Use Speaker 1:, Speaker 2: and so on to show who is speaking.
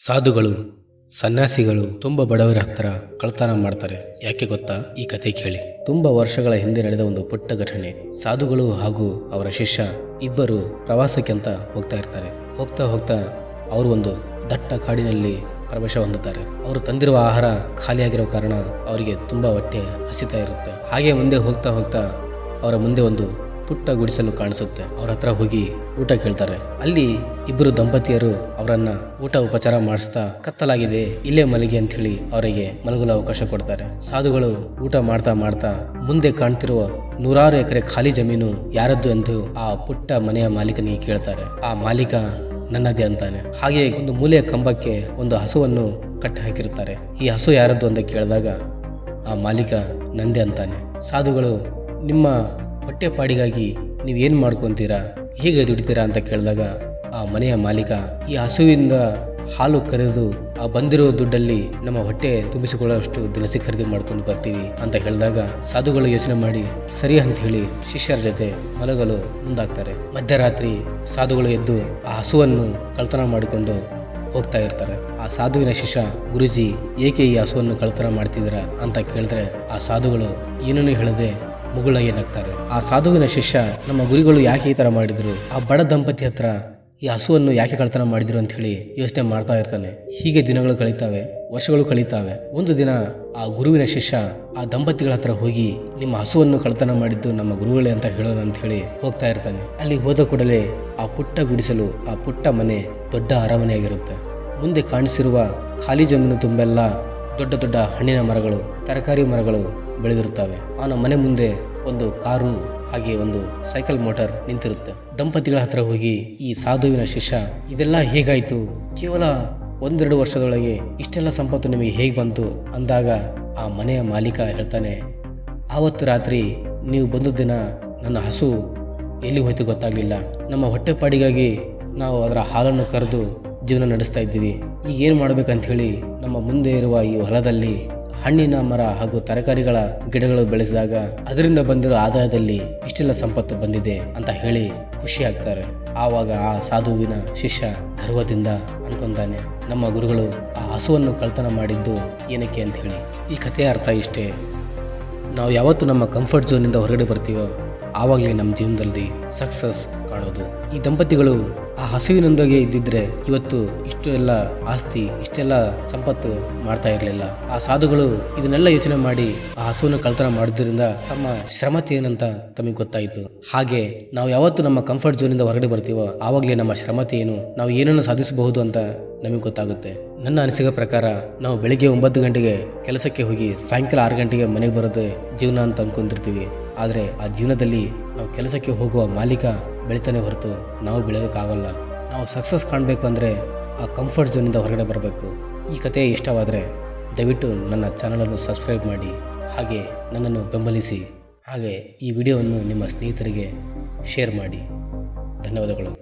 Speaker 1: ಸಾಧುಗಳು ಸನ್ಯಾಸಿಗಳು ತುಂಬ ಬಡವರ ಹತ್ರ ಕಳ್ತನ ಮಾಡ್ತಾರೆ. ಯಾಕೆ ಗೊತ್ತಾ? ಈ ಕತೆ ಕೇಳಿ. ತುಂಬ ವರ್ಷಗಳ ಹಿಂದೆ ನಡೆದ ಒಂದು ಪುಟ್ಟ ಘಟನೆ. ಸಾಧುಗಳು ಹಾಗೂ ಅವರ ಶಿಷ್ಯ ಇಬ್ಬರು ಪ್ರವಾಸಕ್ಕೆ ಅಂತ ಹೋಗ್ತಾ ಇರ್ತಾರೆ. ಹೋಗ್ತಾ ಹೋಗ್ತಾ ಅವರು ಒಂದು ದಟ್ಟ ಕಾಡಿನಲ್ಲಿ ಪ್ರವೇಶ ಹೊಂದುತ್ತಾರೆ. ಅವರು ತಂದಿರುವ ಆಹಾರ ಖಾಲಿಯಾಗಿರೋ ಕಾರಣ ಅವರಿಗೆ ತುಂಬಾ ಹೊಟ್ಟೆ ಹಸಿತಾ ಇರುತ್ತೆ. ಹಾಗೆ ಮುಂದೆ ಹೋಗ್ತಾ ಹೋಗ್ತಾ ಅವರ ಮುಂದೆ ಒಂದು ಪುಟ್ಟ ಗುಡಿಸಲು ಕಾಣಿಸುತ್ತೆ. ಅವ್ರ ಹತ್ರ ಹೋಗಿ ಊಟ ಕೇಳ್ತಾರೆ. ಅಲ್ಲಿ ಇಬ್ಬರು ದಂಪತಿಯರು ಅವರನ್ನ ಊಟ ಉಪಚಾರ ಮಾಡಿಸ್ತಾ ಕತ್ತಲಾಗಿದೆ, ಇಲ್ಲೇ ಮಲಗಿ ಅಂತ ಹೇಳಿ ಅವರಿಗೆ ಮಲಗಲು ಅವಕಾಶ ಕೊಡ್ತಾರೆ. ಸಾಧುಗಳು ಊಟ ಮಾಡ್ತಾ ಮಾಡ್ತಾ ಮುಂದೆ ಕಾಣ್ತಿರುವ 100 ಎಕರೆ ಖಾಲಿ ಜಮೀನು ಯಾರದ್ದು ಎಂದು ಆ ಪುಟ್ಟ ಮನೆಯ ಮಾಲೀಕನಿಗೆ ಕೇಳ್ತಾರೆ. ಆ ಮಾಲೀಕ ನನ್ನದೇ ಅಂತಾನೆ. ಹಾಗೆ ಒಂದು ಮೂಲೆಯ ಕಂಬಕ್ಕೆ ಒಂದು ಹಸುವನ್ನು ಕಟ್ಟಿ ಹಾಕಿರುತ್ತಾರೆ. ಈ ಹಸು ಯಾರದ್ದು ಅಂತ ಕೇಳಿದಾಗ ಆ ಮಾಲೀಕ ನಂದೇ ಅಂತಾನೆ. ಸಾಧುಗಳು, ನಿಮ್ಮ ಹೊಟ್ಟೆ ಪಾಡಿಗಾಗಿ ನೀವೇನು ಮಾಡ್ಕೊತೀರಾ, ಹೇಗೆ ದುಡಿತೀರಾ ಅಂತ ಕೇಳಿದಾಗ ಆ ಮನೆಯ ಮಾಲೀಕ, ಈ ಹಸುವಿಂದ ಹಾಲು ಕರೆದು ಆ ಬಂದಿರೋ ದುಡ್ಡಲ್ಲಿ ನಮ್ಮ ಹೊಟ್ಟೆ ತುಂಬಿಸಿಕೊಳ್ಳುವಷ್ಟು ದಿನಸಿ ಖರೀದಿ ಮಾಡ್ಕೊಂಡು ಬರ್ತೀವಿ ಅಂತ ಹೇಳಿದಾಗ ಸಾಧುಗಳು ಯೋಚನೆ ಮಾಡಿ ಸರಿ ಅಂತ ಹೇಳಿ ಶಿಷ್ಯರ ಜೊತೆ ಮಲಗಲು ಮುಂದಾಗ್ತಾರೆ. ಮಧ್ಯರಾತ್ರಿ ಸಾಧುಗಳು ಎದ್ದು ಆ ಹಸುವನ್ನು ಕಳ್ತನ ಮಾಡಿಕೊಂಡು ಹೋಗ್ತಾ ಇರ್ತಾರೆ. ಆ ಸಾಧುವಿನ ಶಿಷ್ಯ, ಗುರುಜಿ ಏಕೆ ಈ ಹಸುವನ್ನು ಕಳ್ತನ ಮಾಡ್ತಿದ್ದೀರಾ ಅಂತ ಕೇಳಿದ್ರೆ ಆ ಸಾಧುಗಳು ಏನನ್ನು ಹೇಳದೆ ಮುಗುಳಾಗಿ ನಗ್ತಾರೆ. ಆ ಸಾಧುವಿನ ಶಿಷ್ಯ, ನಮ್ಮ ಗುರುಗಳು ಯಾಕೆ ಈ ತರ ಮಾಡಿದ್ರು, ಆ ಬಡ ದಂಪತಿ ಹತ್ರ ಈ ಹಸುವನ್ನು ಯಾಕೆ ಕಳ್ತನ ಮಾಡಿದ್ರು ಅಂತ ಹೇಳಿ ಯೋಚನೆ ಮಾಡ್ತಾ ಇರ್ತಾನೆ. ಹೀಗೆ ದಿನಗಳು ಕಳೀತಾವೆ, ವರ್ಷಗಳು ಕಳೀತಾವೆ. ಒಂದು ದಿನ ಆ ಗುರುವಿನ ಶಿಷ್ಯ ಆ ದಂಪತಿಗಳ ಹತ್ರ ಹೋಗಿ, ನಿಮ್ಮ ಹಸುವನ್ನು ಕಳ್ತನ ಮಾಡಿದ್ದು ನಮ್ಮ ಗುರುಗಳೇ ಅಂತ ಹೇಳೋಣ ಅಂತ ಹೇಳಿ ಹೋಗ್ತಾ ಇರ್ತಾನೆ. ಅಲ್ಲಿ ಹೋದ ಕೂಡಲೇ ಆ ಪುಟ್ಟ ಗುಡಿಸಲು, ಆ ಪುಟ್ಟ ಮನೆ ದೊಡ್ಡ ಅರಮನೆಯಾಗಿರುತ್ತೆ. ಮುಂದೆ ಕಾಣಿಸಿರುವ ಖಾಲಿ ಜಮೀನು ತುಂಬೆಲ್ಲ ದೊಡ್ಡ ದೊಡ್ಡ ಹಣ್ಣಿನ ಮರಗಳು, ತರಕಾರಿ ಮರಗಳು ಬೆಳೆದಿರುತ್ತವೆ. ಅವನ ಮನೆ ಮುಂದೆ ಒಂದು ಕಾರು ಹಾಗೆ ಒಂದು ಸೈಕಲ್ ಮೋಟಾರ್ ನಿಂತಿರುತ್ತೆ. ದಂಪತಿಗಳ ಹತ್ರ ಹೋಗಿ ಈ ಸಾಧುವಿನ ಶಿಷ್ಯ, ಇದೆಲ್ಲ ಹೇಗಾಯ್ತು, ಕೇವಲ 1-2 ವರ್ಷದೊಳಗೆ ಇಷ್ಟೆಲ್ಲ ಸಂಪತ್ತು ನಿಮಗೆ ಹೇಗೆ ಬಂತು ಅಂದಾಗ ಆ ಮನೆಯ ಮಾಲೀಕ ಹೇಳ್ತಾನೆ, ಆವತ್ತು ರಾತ್ರಿ ನೀವು ಬಂದ ದಿನ ನನ್ನ ಹಸು ಎಲ್ಲಿ ಹೋಯ್ತು ಗೊತ್ತಾಗ್ಲಿಲ್ಲ. ನಮ್ಮ ಹೊಟ್ಟೆಪಾಡಿಗಾಗಿ ನಾವು ಅದರ ಹಾಲನ್ನು ಕರೆದು ಜೀವನ ನಡೆಸ್ತಾ ಇದ್ದೀವಿ. ಈಗ ಏನು ಮಾಡ್ಬೇಕಂತ ಹೇಳಿ ನಮ್ಮ ಮುಂದೆ ಇರುವ ಈ ಹೊಲದಲ್ಲಿ ಹಣ್ಣಿನ ಮರ ಹಾಗೂ ತರಕಾರಿಗಳ ಗಿಡಗಳು ಬೆಳೆಸಿದಾಗ ಅದರಿಂದ ಬಂದಿರೋ ಆದಾಯದಲ್ಲಿ ಇಷ್ಟೆಲ್ಲ ಸಂಪತ್ತು ಬಂದಿದೆ ಅಂತ ಹೇಳಿ ಖುಷಿ ಆಗ್ತಾರೆ. ಆವಾಗ ಆ ಸಾಧುವಿನ ಶಿಷ್ಯ ಗರ್ವದಿಂದ ಅನ್ಕೊಂತಾನೆ, ನಮ್ಮ ಗುರುಗಳು ಆ ಹಸುವನ್ನು ಕಳ್ತನ ಮಾಡಿದ್ದು ಏನಕ್ಕೆ ಅಂತ ಹೇಳಿ. ಈ ಕಥೆಯ ಅರ್ಥ ಇಷ್ಟೇ, ನಾವು ಯಾವತ್ತು ನಮ್ಮ ಕಂಫರ್ಟ್ ಝೋನಿಂದ ಹೊರಗಡೆ ಬರ್ತೀವೋ ಆವಾಗಲೇ ನಮ್ಮ ಜೀವನದಲ್ಲಿ ಸಕ್ಸಸ್ ಕಾಣೋದು. ಈ ದಂಪತಿಗಳು ಆ ಹಸುವಿನೊಂದಿಗೆ ಇದ್ದಿದ್ರೆ ಇವತ್ತು ಇಷ್ಟು ಎಲ್ಲ ಆಸ್ತಿ, ಇಷ್ಟೆಲ್ಲ ಸಂಪತ್ತು ಮಾಡ್ತಾ ಇರಲಿಲ್ಲ. ಆ ಸಾಧುಗಳು ಇದನ್ನೆಲ್ಲ ಯೋಚನೆ ಮಾಡಿ ಆ ಹಸುವನ್ನು ಕಳ್ತನ ಮಾಡೋದ್ರಿಂದ ತಮ್ಮ ಶ್ರಮತೆ ಏನಂತ ತಮಗೆ ಗೊತ್ತಾಯಿತು. ಹಾಗೆ ನಾವು ಯಾವತ್ತು ನಮ್ಮ ಕಂಫರ್ಟ್ ಝೋನಿಂದ ಹೊರಗಡೆ ಬರ್ತೀವೋ ಆವಾಗಲೇ ನಮ್ಮ ಶ್ರಮತೆ ಏನು, ನಾವು ಏನನ್ನು ಸಾಧಿಸಬಹುದು ಅಂತ ನಮಗೆ ಗೊತ್ತಾಗುತ್ತೆ. ನನ್ನ ಅನಿಸಿಕೆ ಪ್ರಕಾರ ನಾವು ಬೆಳಿಗ್ಗೆ 9 ಗಂಟೆಗೆ ಕೆಲಸಕ್ಕೆ ಹೋಗಿ ಸಾಯಂಕಾಲ 6 ಗಂಟೆಗೆ ಮನೆಗೆ ಬರೋದೇ ಜೀವನ ಅಂತ ಅಂದ್ಕೊಂಡಿರ್ತೀವಿ. ಆದರೆ ಆ ಜೀವನದಲ್ಲಿ ನಾವು ಕೆಲಸಕ್ಕೆ ಹೋಗುವ ಮಾಲೀಕ ಬೆಳಿತಾನೆ ಹೊರತು ನಾವು ಬೆಳೆಯೋಕ್ಕಾಗಲ್ಲ. ನಾವು ಸಕ್ಸಸ್ ಕಾಣಬೇಕು ಅಂದರೆ ಆ ಕಂಫರ್ಟ್ ಝೋನಿಂದ ಹೊರಗಡೆ ಬರಬೇಕು. ಈ ಕಥೆ ಇಷ್ಟವಾದರೆ ದಯವಿಟ್ಟು ನನ್ನ ಚಾನಲನ್ನು ಸಬ್ಸ್ಕ್ರೈಬ್ ಮಾಡಿ, ಹಾಗೆ ನನ್ನನ್ನು ಬೆಂಬಲಿಸಿ, ಹಾಗೆ ಈ ವಿಡಿಯೋವನ್ನು ನಿಮ್ಮ ಸ್ನೇಹಿತರಿಗೆ ಶೇರ್ ಮಾಡಿ. ಧನ್ಯವಾದಗಳು.